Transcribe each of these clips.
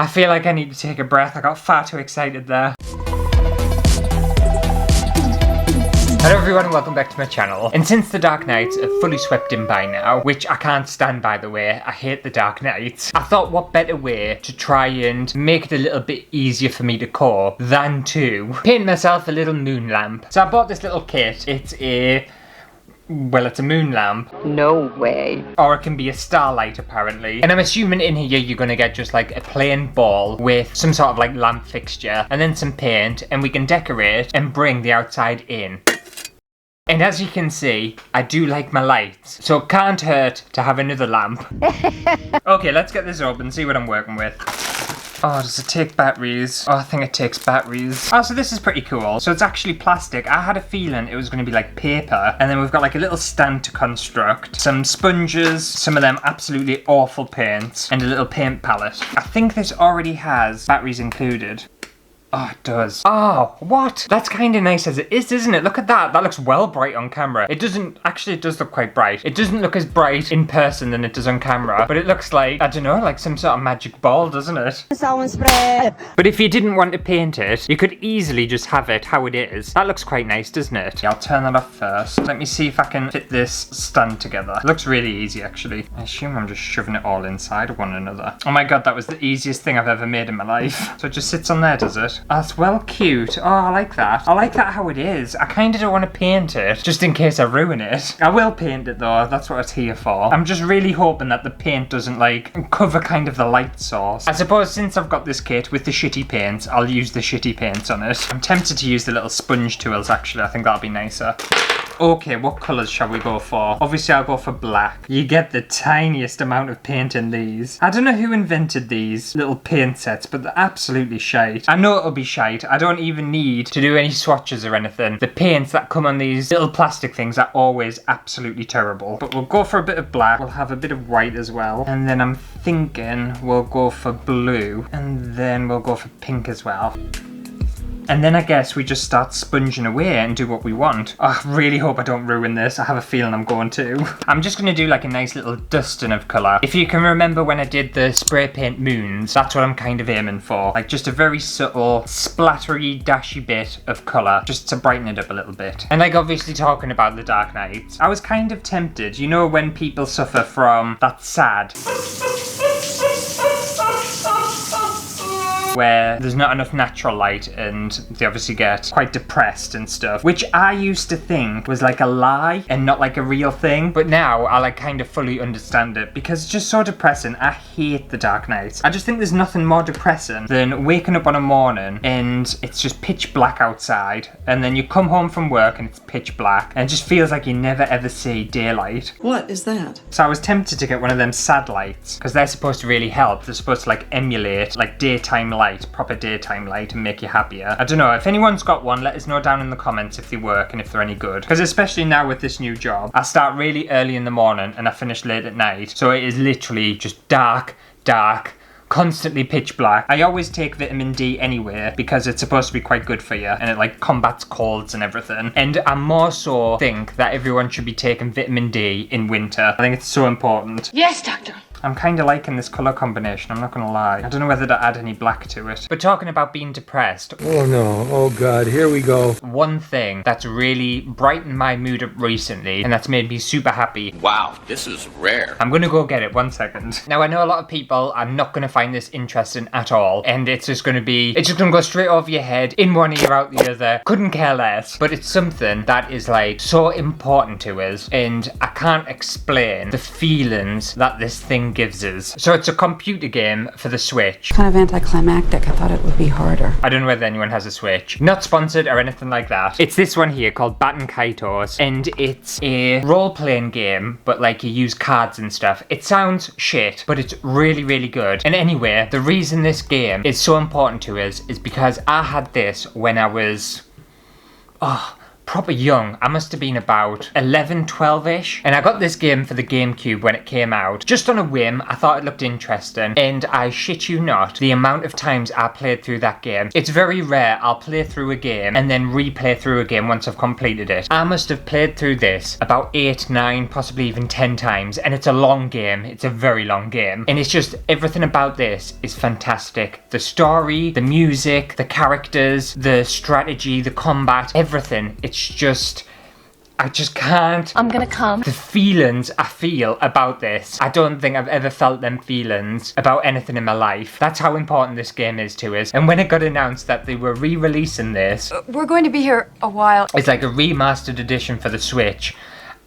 I feel like I need to take a breath. I got far too excited there. Hello everyone and welcome back to my channel. And since the Dark Nights are fully swept in by now, which I can't stand by the way, I hate the Dark Nights, I thought what better way to try and make it a little bit easier for me to cope than to paint myself a little moon lamp. So I bought this little kit. It's a moon lamp. No way. Or it can be a starlight apparently. And I'm assuming in here you're gonna get just like a plain ball with some sort of like lamp fixture and then some paint, and we can decorate and bring the outside in. And as you can see, I do like my lights, so it can't hurt to have another lamp. Okay, let's get this open, see what I'm working with. Oh, does it take batteries? Oh, I think it takes batteries. Oh, so this is pretty cool. So it's actually plastic. I had a feeling it was going to be like paper. And then we've got like a little stand to construct. Some sponges, some of them absolutely awful paints, and a little paint palette. I think this already has batteries included. Oh, it does. Oh, what? That's kind of nice as it is, isn't it? Look at that. That looks well bright on camera. It doesn't, actually it does look quite bright. It doesn't look as bright in person than it does on camera, but it looks like, I don't know, like some sort of magic ball, doesn't it? But if you didn't want to paint it, you could easily just have it how it is. That looks quite nice, doesn't it? Yeah, I'll turn that off first. Let me see if I can fit this stand together. It looks really easy, actually. I assume I'm just shoving it all inside of one another. Oh my god, that was the easiest thing I've ever made in my life. So it just sits on there, does it? Oh, that's well cute. Oh, I like that. I like that how it is. I kind of don't want to paint it, just in case I ruin it. I will paint it though, that's what it's here for. I'm just really hoping that the paint doesn't like cover kind of the light source. I suppose since I've got this kit with the shitty paints, I'll use the shitty paints on it. I'm tempted to use the little sponge tools actually. I think that'll be nicer. Okay, what colours shall we go for? Obviously I'll go for black. You get the tiniest amount of paint in these. I don't know who invented these little paint sets, but they're absolutely shite. I know it'll be shite. I don't even need to do any swatches or anything. The paints that come on these little plastic things are always absolutely terrible. But we'll go for a bit of black. We'll have a bit of white as well. And then I'm thinking we'll go for blue. And then we'll go for pink as well. And then I guess we just start sponging away and do what we want. Oh, I really hope I don't ruin this. I have a feeling I'm going to. I'm just going to do like a nice little dusting of colour. If you can remember when I did the spray paint moons, that's what I'm kind of aiming for. Like just a very subtle, splattery, dashy bit of colour, just to brighten it up a little bit. And like obviously talking about the Dark Nights, I was kind of tempted, you know when people suffer from that sad, where there's not enough natural light and they obviously get quite depressed and stuff, which I used to think was like a lie and not like a real thing, but now I like kind of fully understand it because it's just so depressing. I hate the Dark Nights. I just think there's nothing more depressing than waking up on a morning and it's just pitch black outside, and then you come home from work and it's pitch black and it just feels like you never ever see daylight. What is that? So I was tempted to get one of them sad lights because they're supposed to really help. They're supposed to like emulate like daytime light, proper daytime light, and make you happier. I don't know, if anyone's got one, let us know down in the comments if they work and if they're any good. Because especially now with this new job, I start really early in the morning and I finish late at night. So it is literally just dark, constantly pitch black. I always take vitamin D anyway because it's supposed to be quite good for you and it like combats colds and everything. And I more so think that everyone should be taking vitamin D in winter. I think it's so important. Yes, doctor. I'm kind of liking this colour combination, I'm not going to lie. I don't know whether to add any black to it. But talking about being depressed. Oh no, oh god, here we go. One thing that's really brightened my mood up recently and that's made me super happy. Wow, this is rare. I'm going to go get it, 1 second. Now I know a lot of people are not going to find this interesting at all. And it's just going to go straight over your head, in one ear, out the other. Couldn't care less. But it's something that is like so important to us. And I can't explain the feelings that this thing gives us. So it's a computer game for the Switch. Kind of anticlimactic. I thought it would be harder. I don't know whether anyone has a Switch. Not sponsored or anything like that. It's this one here called Baton Kaitos, and it's a role-playing game, but like you use cards and stuff. It sounds shit, but it's really, really good. And anyway, the reason this game is so important to us is because I had this when I was proper young. I must have been about 11, 12-ish. And I got this game for the GameCube when it came out. Just on a whim, I thought it looked interesting. And I shit you not, the amount of times I played through that game. It's very rare I'll play through a game and then replay through a game once I've completed it. I must have played through this about 8, 9, possibly even 10 times. And it's a long game. It's a very long game. And it's just, everything about this is fantastic. The story, the music, the characters, the strategy, the combat, everything. It's just, I just can't. I'm gonna come. The feelings I feel about this, I don't think I've ever felt them feelings about anything in my life. That's how important this game is to us. And when it got announced that they were re-releasing this, We're going to be here a while. it's like a remastered edition for the Switch.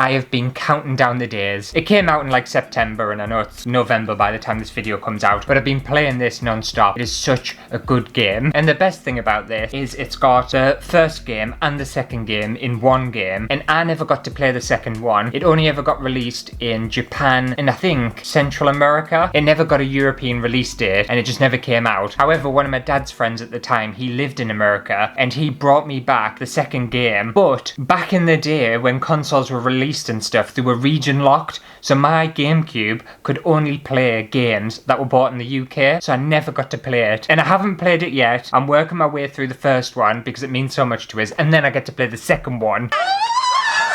I have been counting down the days. It came out in like September, and I know it's November by the time this video comes out, but I've been playing this non-stop. It is such a good game. And the best thing about this is it's got the first game and the second game in one game, and I never got to play the second one. It only ever got released in Japan and I think Central America. It never got a European release date, and it just never came out. However, one of my dad's friends at the time, he lived in America, and he brought me back the second game. But back in the day when consoles were released and stuff, they were region locked, so my GameCube could only play games that were bought in the UK, so I never got to play it. And I haven't played it yet. I'm working my way through the first one because it means so much to us, and then I get to play the second one.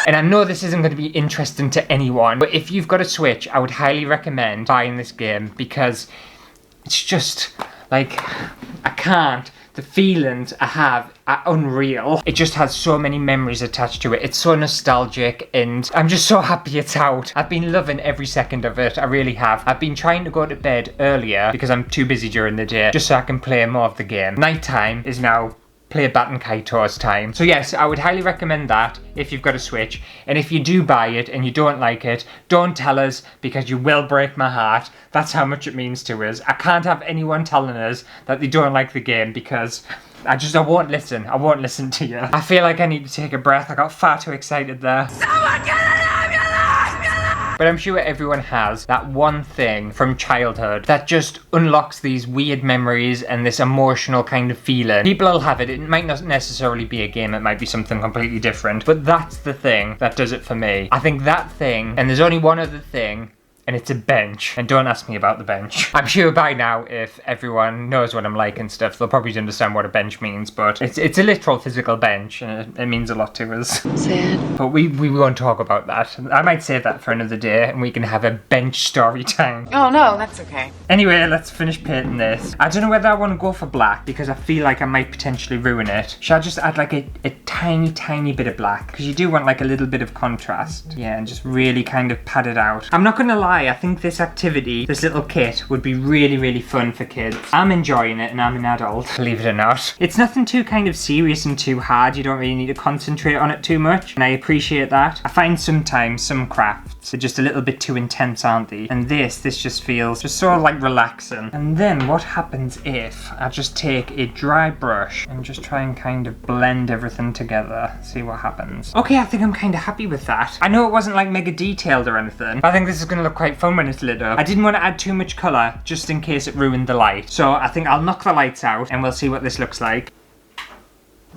And I know this isn't going to be interesting to anyone, but if you've got a Switch, I would highly recommend buying this game because it's just, like, I can't. The feelings I have are unreal. It just has so many memories attached to it. It's so nostalgic, and I'm just so happy it's out. I've been loving every second of it. I really have. I've been trying to go to bed earlier because I'm too busy during the day, just so I can play more of the game. Nighttime is now play Batten Kaito's time. So yes, I would highly recommend that if you've got a Switch. And if you do buy it and you don't like it, don't tell us because you will break my heart. That's how much it means to us. I can't have anyone telling us that they don't like the game because I won't listen. I won't listen to you. I feel like I need to take a breath. I got far too excited there. But I'm sure everyone has that one thing from childhood that just unlocks these weird memories and this emotional kind of feeling. People will have it. It might not necessarily be a game. It might be something completely different. But that's the thing that does it for me. I think that thing, and there's only one other thing, and it's a bench. And don't ask me about the bench. I'm sure by now, if everyone knows what I'm like and stuff, they'll probably understand what a bench means, but it's a literal physical bench, and it means a lot to us. Sad. But we won't talk about that. I might save that for another day, and we can have a bench story time. Oh no, that's okay. Anyway, let's finish painting this. I don't know whether I want to go for black, because I feel like I might potentially ruin it. Should I just add like a tiny, tiny bit of black? Because you do want like a little bit of contrast. Yeah, and just really kind of pad it out. I'm not gonna lie, I think this activity, this little kit, would be really, really fun for kids. I'm enjoying it and I'm an adult, believe it or not. It's nothing too kind of serious and too hard. You don't really need to concentrate on it too much, and I appreciate that. I find sometimes some crafts are just a little bit too intense, aren't they? And this just feels just sort of like relaxing. And then what happens if I just take a dry brush and just try and kind of blend everything together, see what happens. Okay, I think I'm kind of happy with that. I know it wasn't like mega detailed or anything, but I think this is going to look quite fun when it's lit up. I didn't want to add too much colour just in case it ruined the light. So I think I'll knock the lights out and we'll see what this looks like.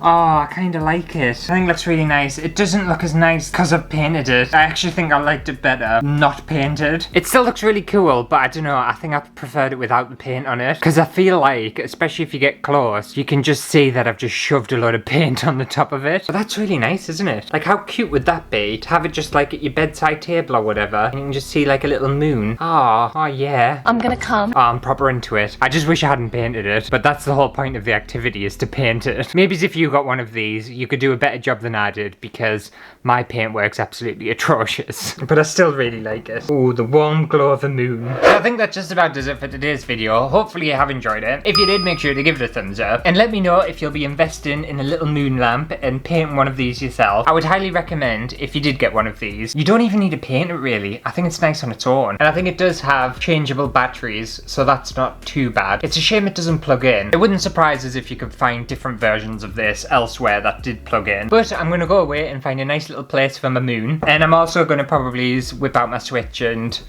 Oh, I kind of like it. I think it looks really nice. It doesn't look as nice because I've painted it. I actually think I liked it better not painted. It still looks really cool, but I don't know. I think I preferred it without the paint on it. Because I feel like, especially if you get close, you can just see that I've just shoved a load of paint on the top of it. But that's really nice, isn't it? Like, how cute would that be? To have it just like at your bedside table or whatever. And you can just see like a little moon. Oh yeah. I'm gonna come. Oh, I'm proper into it. I just wish I hadn't painted it. But that's the whole point of the activity, is to paint it. Maybe if you got one of these, you could do a better job than I did, because my paintwork's absolutely atrocious. But I still really like it. Oh, the warm glow of the moon. So I think that just about does it for today's video. Hopefully you have enjoyed it. If you did, make sure to give it a thumbs up. And let me know if you'll be investing in a little moon lamp and painting one of these yourself. I would highly recommend, if you did get one of these, you don't even need to paint it really. I think it's nice on its own. And I think it does have changeable batteries, so that's not too bad. It's a shame it doesn't plug in. It wouldn't surprise us if you could find different versions of this elsewhere that did plug in. But I'm going to go away and find a nice little place for my moon. And I'm also going to probably whip out my Switch and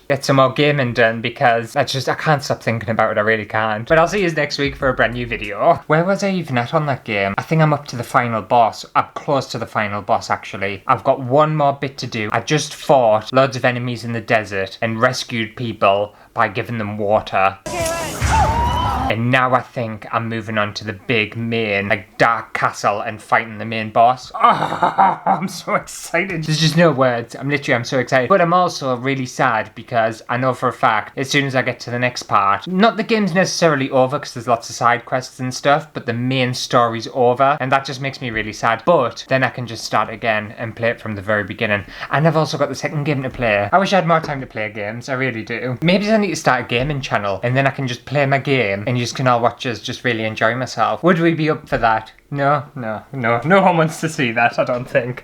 get some more gaming done because I can't stop thinking about it, I really can't. But I'll see you next week for a brand new video. Where was I even at on that game? I think I'm up to the final boss. I'm close to the final boss actually. I've got one more bit to do. I just fought loads of enemies in the desert and rescued people by giving them water. And now I think I'm moving on to the big main, like, dark castle and fighting the main boss. Oh, I'm so excited. There's just no words. I'm so excited. But I'm also really sad because I know for a fact, as soon as I get to the next part, not the game's necessarily over because there's lots of side quests and stuff, but the main story's over. And that just makes me really sad. But then I can just start again and play it from the very beginning. And I've also got the second game to play. I wish I had more time to play games. I really do. Maybe I need to start a gaming channel and then I can just play my game and you just can all watch us just really enjoy myself. Would we be up for that? No one wants to see that, I don't think.